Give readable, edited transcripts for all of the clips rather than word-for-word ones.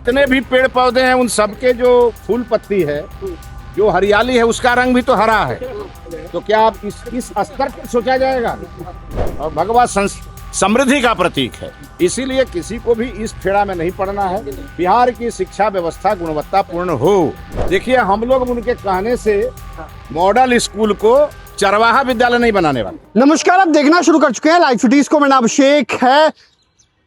जितने भी पेड़ पौधे हैं उन सबके जो फूल पत्ती है, जो हरियाली है, उसका रंग भी तो हरा है। तो क्या आप इस स्तर पर सोचा जाएगा? और भगवा समृद्धि का प्रतीक है, इसीलिए किसी को भी इस फेरा में नहीं पड़ना है। बिहार की शिक्षा व्यवस्था गुणवत्तापूर्ण हो। देखिए, हम लोग उनके कहने से मॉडल स्कूल को चरवाहा विद्यालय नहीं बनाने वाले। नमस्कार, आप देखना शुरू कर चुके हैं लाइव सिटीज को। मेरा अभिषेक है।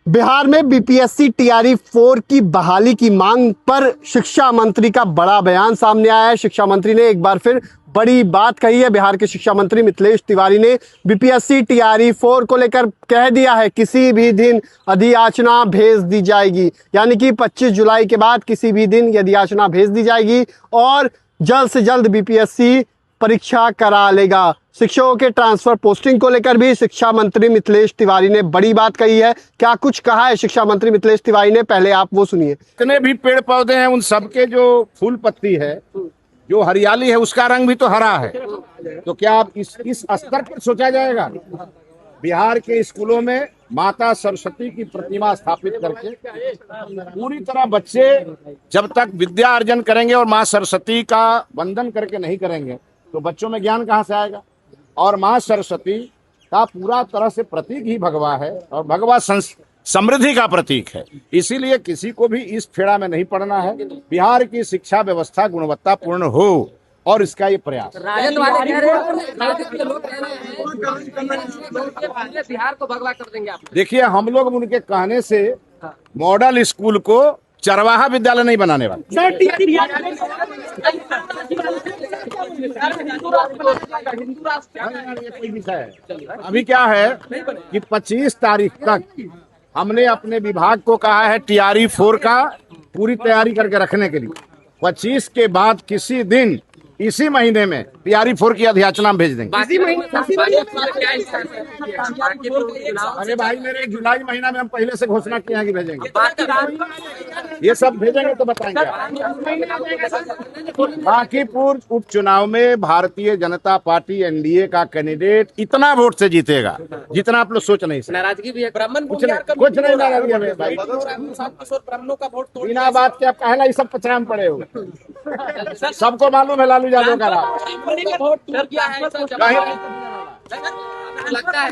बिहार में बीपीएससी टीआरई 4 की बहाली की मांग पर शिक्षा मंत्री का बड़ा बयान सामने आया है। शिक्षा मंत्री ने एक बार फिर बड़ी बात कही है। बिहार के शिक्षा मंत्री मिथिलेश तिवारी ने बीपीएससी टीआरई 4 को लेकर कह दिया है किसी भी दिन अधियाचना भेज दी जाएगी, यानी कि 25 जुलाई के बाद किसी भी दिन ये अधियाचना भेज दी जाएगी और जल्द से जल्द बीपीएससी परीक्षा करा लेगा। शिक्षकों के ट्रांसफर पोस्टिंग को लेकर भी शिक्षा मंत्री मिथिलेश तिवारी ने बड़ी बात कही है। क्या कुछ कहा है शिक्षा मंत्री मिथिलेश तिवारी ने, पहले आप वो सुनिए। जितने भी पेड़ पौधे हैं उन सबके जो फूल पत्ती है, जो हरियाली है, उसका रंग भी तो हरा है। तो क्या आप इस स्तर पर सोचा जाएगा? बिहार के स्कूलों में माता सरस्वती की प्रतिमा स्थापित करके पूरी तरह बच्चे जब तक विद्या अर्जन करेंगे और माँ सरस्वती का वंदन करके नहीं करेंगे तो बच्चों में ज्ञान कहाँ से आएगा? और माँ सरस्वती का पूरा तरह से प्रतीक ही भगवा है और भगवा समृद्धि का प्रतीक है, इसीलिए किसी को भी इस फेरा में नहीं पड़ना है। बिहार की शिक्षा व्यवस्था गुणवत्तापूर्ण हो और इसका ये प्रयास। राजद वाले कह रहे हैं, राजद के लोग कह रहे हैं बिहार को भगवा कर देंगे आप। देखिए, हम लोग उनके कहने से मॉडल स्कूल को चरवाहा विद्यालय नहीं बनाने वाले। अभी क्या है कि 25 तारीख तक हमने अपने विभाग को कहा है टीआरई 4 का पूरी तैयारी करके रखने के लिए। 25 के बाद किसी दिन इसी महीने में टीआरई 4 की अधियाचना भेज देंगे। अरे भाई मेरे, जुलाई महीना में हम पहले से घोषणा किए हैं कि भेजेंगे। ये सब भेजेंगे तो बताएंगे। बांकीपुर उपचुनाव में भारतीय जनता पार्टी एनडीए का कैंडिडेट इतना वोट से जीतेगा जितना आप लोग सोच नहीं सकते। नाराजगी भी है, कुछ नहीं नाराजगी है भाई। बिना बात के आप कहला ये सब पचरा में पड़े हो। सबको मालूम है लालू यादव का राज। लगता है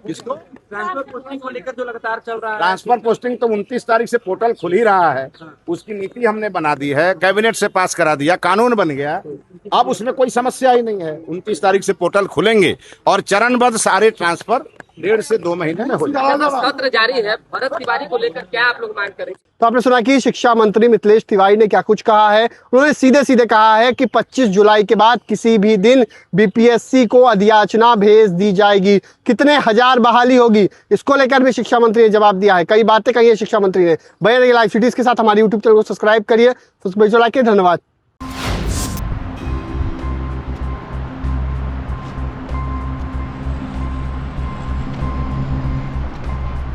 किसको ट्रांसफर पोस्टिंग को लेकर जो लगातार चल रहा है। ट्रांसफर पोस्टिंग तो 29 तारीख से पोर्टल खुल ही रहा है। उसकी नीति हमने बना दी है, कैबिनेट से पास करा दिया, कानून बन गया। अब उसमें कोई समस्या ही नहीं है। 29 तारीख से पोर्टल खुलेंगे और चरणबद्ध सारे ट्रांसफर 1.5 से 2 महीने में हो जाएगा। सत्र जारी है, भरत तिवारी को लेकर क्या आप लोग मांग करें? तो आपने सुना कि शिक्षा मंत्री मिथिलेश तिवारी ने क्या कुछ कहा है। उन्होंने सीधे सीधे कहा है कि 25 जुलाई के बाद किसी भी दिन बीपीएससी को अधियाचना भेज दी जाएगी। कितने हजार बहाली होगी, इसको लेकर भी शिक्षा मंत्री ने जवाब दिया है। कई बातें कही है शिक्षा मंत्री ने। बने रहिए लाइव सिटीज के साथ। हमारी यूट्यूब चैनल को सब्सक्राइब करिए, फेसबुक पे लाइक करिए। धन्यवाद।